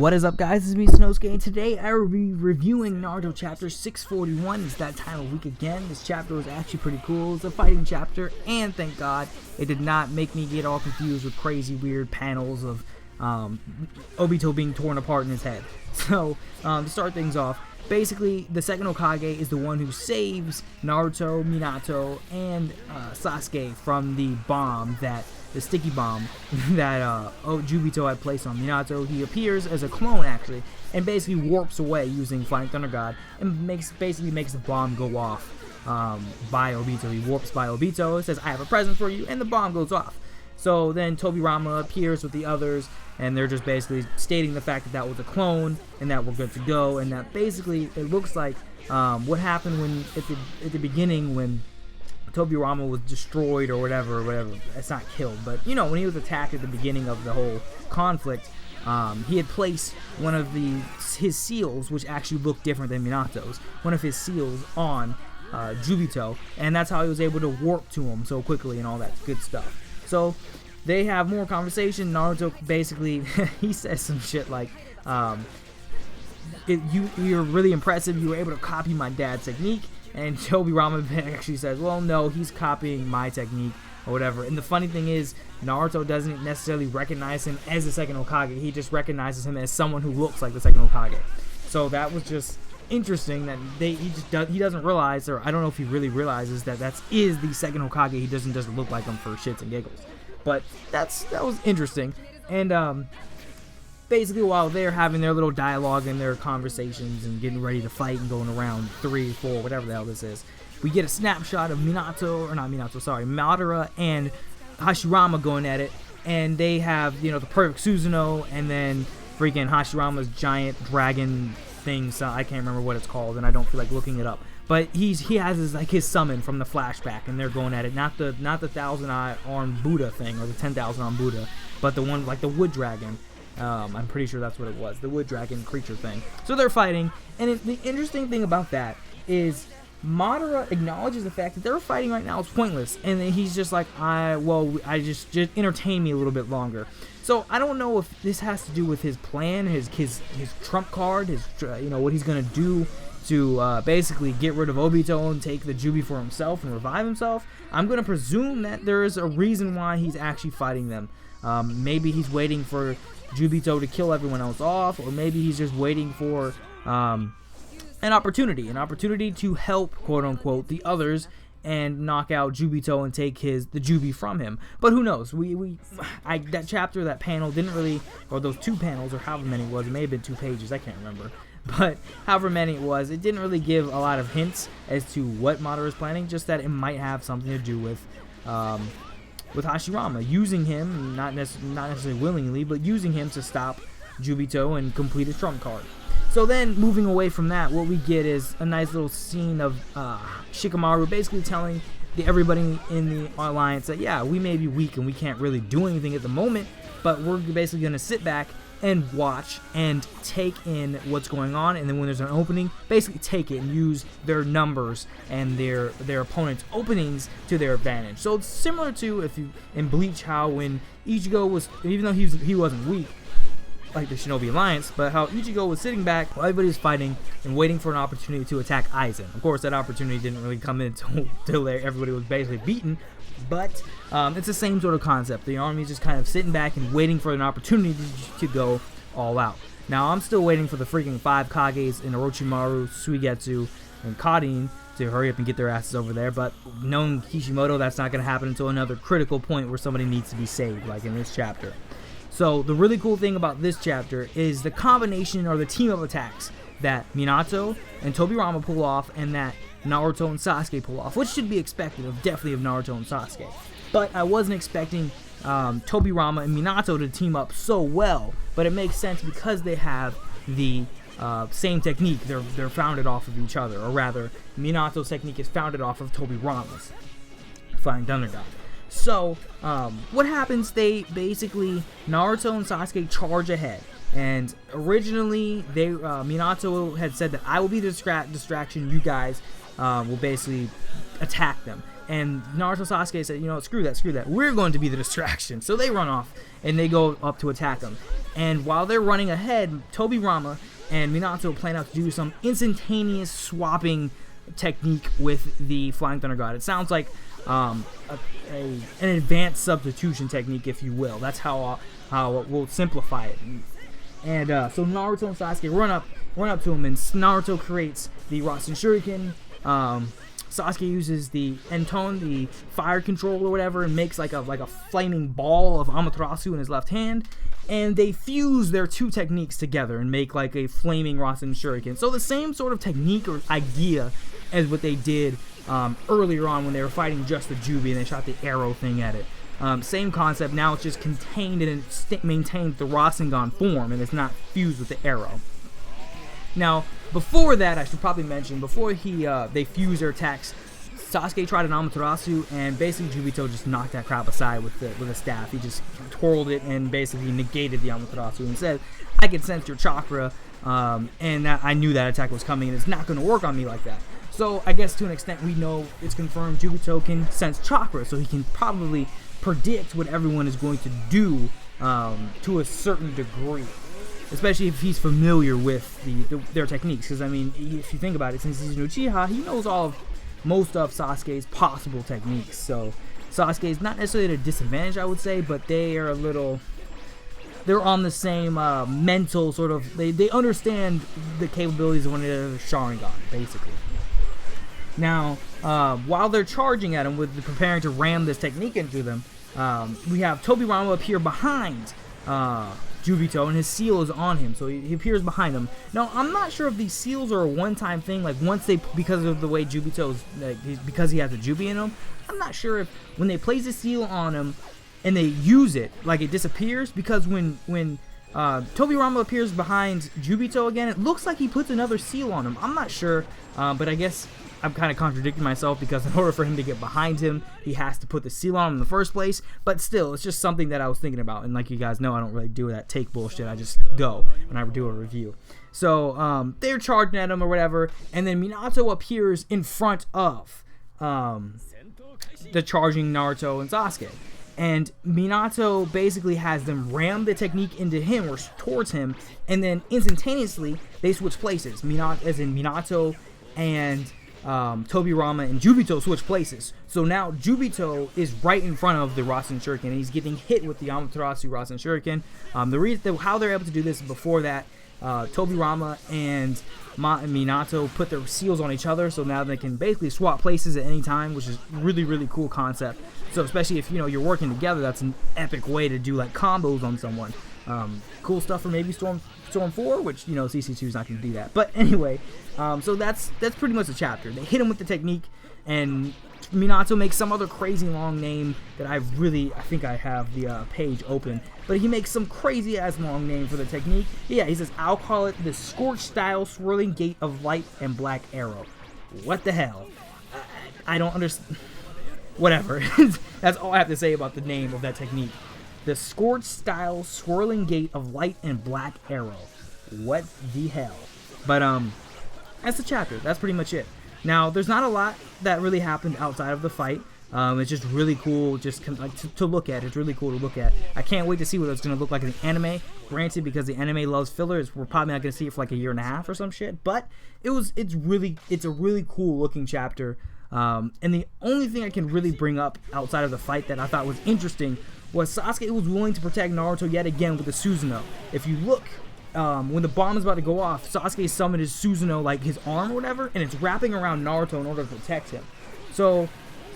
What is up, guys? It's me, Snowsuke, and today I will be reviewing Naruto chapter 641. It's that time of week again. This chapter was actually pretty cool. It's a fighting chapter, and thank God it did not make me get all confused with crazy weird panels of Obito being torn apart in his head. So, to start things off, basically, the second Hokage is the one who saves Naruto, Minato, and Sasuke from the bomb the sticky bomb that Jubito had placed on Minato. He appears as a clone, actually, and basically warps away using Flying Thunder God, and basically makes the bomb go off by Obito. He warps by Obito, says, "I have a present for you," and the bomb goes off. So then Tobirama appears with the others, and they're just basically stating the fact that that was a clone, and that we're good to go, and that basically it looks like what happened when at the beginning when Tobirama was destroyed or whatever. It's not killed, but you know, when he was attacked at the beginning of the whole conflict, he had placed one of his seals, which actually looked different than Minato's, one of his seals on Jubito, and that's how he was able to warp to him so quickly and all that good stuff. So they have more conversation. Naruto basically he says some shit like, "You're really impressive. You were able to copy my dad's technique." And Tobirama actually says, "Well, no, he's copying my technique," or whatever. And the funny thing is, Naruto doesn't necessarily recognize him as the second Hokage. He just recognizes him as someone who looks like the second Hokage. So that was just interesting that he doesn't realize, or I don't know if he really realizes that is the second Hokage. He doesn't just look like him for shits and giggles. But that was interesting. And basically, while they're having their little dialogue and their conversations and getting ready to fight and going around 3, 4, whatever the hell this is, we get a snapshot of Madara and Hashirama going at it, and they have, you know, the perfect Susanoo, and then freaking Hashirama's giant dragon thing. So I can't remember what it's called, and I don't feel like looking it up. But he has his summon from the flashback, and they're going at it. Not the 1,000-eye armed Buddha thing or the 10,000 armed Buddha, but the one like the wood dragon. I'm pretty sure that's what it was, the wood dragon creature thing. So they're fighting, and the interesting thing about that is Madara acknowledges the fact that they're fighting right now is pointless, and then he's just like, I just entertain me a little bit longer. So I don't know if this has to do with his plan, his trump card, what he's gonna do to basically get rid of Obito and take the Jubi for himself and revive himself. I'm gonna presume that there is a reason why he's actually fighting them. Maybe he's waiting for Jubito to kill everyone else off, or maybe he's just waiting for an opportunity to help, quote unquote, the others and knock out Jubito and take the Jubi from him. But who knows? That chapter, that panel didn't really, or those 2 panels, or however many it was, it may have been 2 pages, I can't remember. But however many it was, it didn't really give a lot of hints as to what Madara is planning, just that it might have something to do with Hashirama, using him, not necessarily willingly, but using him to stop Jubito and complete his trump card. So then, moving away from that, what we get is a nice little scene of Shikamaru basically telling everybody in the alliance that, yeah, we may be weak and we can't really do anything at the moment, but we're basically going to sit back and watch and take in what's going on, and then when there's an opening, basically take it and use their numbers and their opponent's openings to their advantage. So it's similar to in Bleach, how when Ichigo was, even though he wasn't weak like the Shinobi Alliance, but how Ichigo was sitting back while everybody was fighting and waiting for an opportunity to attack Aizen. Of course, that opportunity didn't really come in until everybody was basically beaten, but it's the same sort of concept. The army's just kind of sitting back and waiting for an opportunity to go all out. Now, I'm still waiting for the freaking 5 Kages in Orochimaru, Suigetsu, and Karin to hurry up and get their asses over there, but knowing Kishimoto, that's not going to happen until another critical point where somebody needs to be saved, like in this chapter. So the really cool thing about this chapter is the combination or the team of attacks that Minato and Tobirama pull off, and that Naruto and Sasuke pull off, which should be expected definitely of Naruto and Sasuke. But I wasn't expecting Tobirama and Minato to team up so well, but it makes sense because they have the same technique. They're founded off of each other, or rather, Minato's technique is founded off of Tobirama's Flying Thunder God. So, what happens, Naruto and Sasuke charge ahead, and originally, Minato had said that I will be the distraction, you guys will basically attack them, and Naruto and Sasuke said, you know, screw that, we're going to be the distraction. So they run off, and they go up to attack them. And while they're running ahead, Tobirama and Minato plan out to do some instantaneous swapping technique with the Flying Thunder God. It sounds like an advanced substitution technique, if you will. That's how we'll simplify it. And so Naruto and Sasuke run up to him, and Naruto creates the Rasen Shuriken. Sasuke uses the Antoine, the fire control or whatever, and makes like a flaming ball of Amaterasu in his left hand. And they fuse their two techniques together and make like a flaming Rasen Shuriken. So the same sort of technique or idea as what they did earlier on when they were fighting just the Jubi and they shot the arrow thing at it. Same concept. Now it's just contained and it maintains the Rasengan form, and it's not fused with the arrow. Now, before that, I should probably mention, before they fuse their attacks, Sasuke tried an Amaterasu, and basically Jubito just knocked that crap aside with a staff. He just twirled it and basically negated the Amaterasu and said, I can sense your chakra, and I knew that attack was coming, and it's not going to work on me like that. So I guess to an extent we know it's confirmed Jubito can sense chakra, so he can probably predict what everyone is going to do to a certain degree. Especially if he's familiar with their techniques. Because, I mean, if you think about it, since he's an Uchiha, he knows most of Sasuke's possible techniques. So, Sasuke is not necessarily at a disadvantage, I would say, but they're on the same mental sort of, they understand the capabilities of one another's Sharingan, basically. Now, while they're charging at him preparing to ram this technique into them, we have Tobirama appear behind Jubito, and his seal is on him, so he appears behind him. Now, I'm not sure if these seals are a one-time thing, like once because of the way Jubito's, because he has a Jubi in him, I'm not sure if when they place a seal on him and they use it, like it disappears, because when Tobirama appears behind Jubito again, it looks like he puts another seal on him. I'm not sure, but I guess I'm kind of contradicting myself, because in order for him to get behind him, he has to put the seal on him in the first place. But still, it's just something that I was thinking about. And like you guys know, I don't really do that take bullshit. I just go when I do a review. So they're charging at him or whatever, and then Minato appears in front of the charging Naruto and Sasuke. And Minato basically has them ram the technique into him or towards him, and then instantaneously they switch places. Minato and Tobirama and Jubito switch places. So now Jubito is right in front of the Rasen Shuriken, and he's getting hit with the Amaterasu Rasen Shuriken. The reason how they're able to do this is before that, Tobirama and Minato put their seals on each other, so now they can basically swap places at any time, which is really, really cool concept. So especially if you're working together, that's an epic way to do like combos on someone. Cool stuff for maybe Storm 4, which CC2 is not going to do that. But anyway, so that's pretty much the chapter. They hit him with the technique, and Minato makes some other crazy long name that I think I have the page open, but he makes some crazy ass long name for the technique. Yeah, he says, I'll call it the Scorch Style Swirling Gate of Light and Black Arrow. What the hell? I don't understand. Whatever. That's all I have to say about the name of that technique. The Scorch Style Swirling Gate of Light and Black Arrow. What the hell? But that's the chapter. That's pretty much it. Now, there's not a lot that really happened outside of the fight. It's just really cool just to look at. It's really cool to look at. I can't wait to see what it's going to look like in the anime. Granted, because the anime loves fillers, we're probably not going to see it for like a year and a half or some shit. But it's a really cool looking chapter. And the only thing I can really bring up outside of the fight that I thought was interesting was Sasuke was willing to protect Naruto yet again with the Susanoo. If you look, when the bomb is about to go off, Sasuke summoned his Susanoo, like his arm or whatever, and it's wrapping around Naruto in order to protect him. So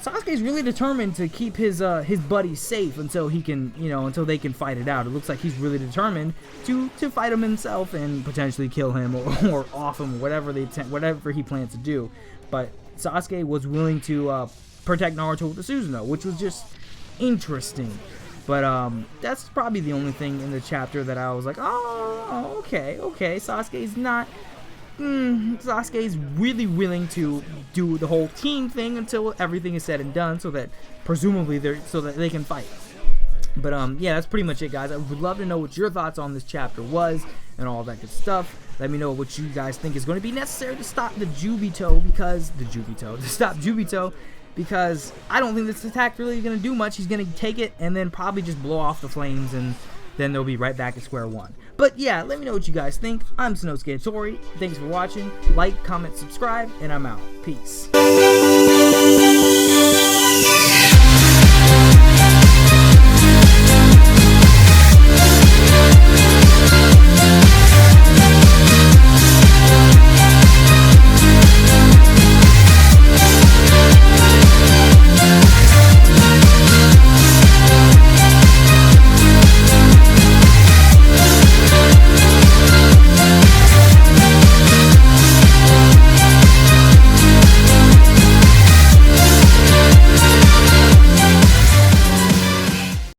Sasuke's really determined to keep his buddies safe until he can, until they can fight it out. It looks like he's really determined to fight him himself and potentially kill him or off him, whatever he plans to do. But Sasuke was willing to protect Naruto with the Susanoo, which was just interesting. But that's probably the only thing in the chapter that I was like, oh, okay. Sasuke's really willing to do the whole team thing until everything is said and done, so that presumably so that they can fight. But yeah, that's pretty much it, guys. I would love to know what your thoughts on this chapter was and all that good stuff. Let me know what you guys think is going to be necessary to stop Jubito, because I don't think this attack really is going to do much. He's going to take it and then probably just blow off the flames and then they'll be right back at square one. But yeah, let me know what you guys think. I'm Snowsuke Tori. Thanks for watching. Like, comment, subscribe, and I'm out. Peace.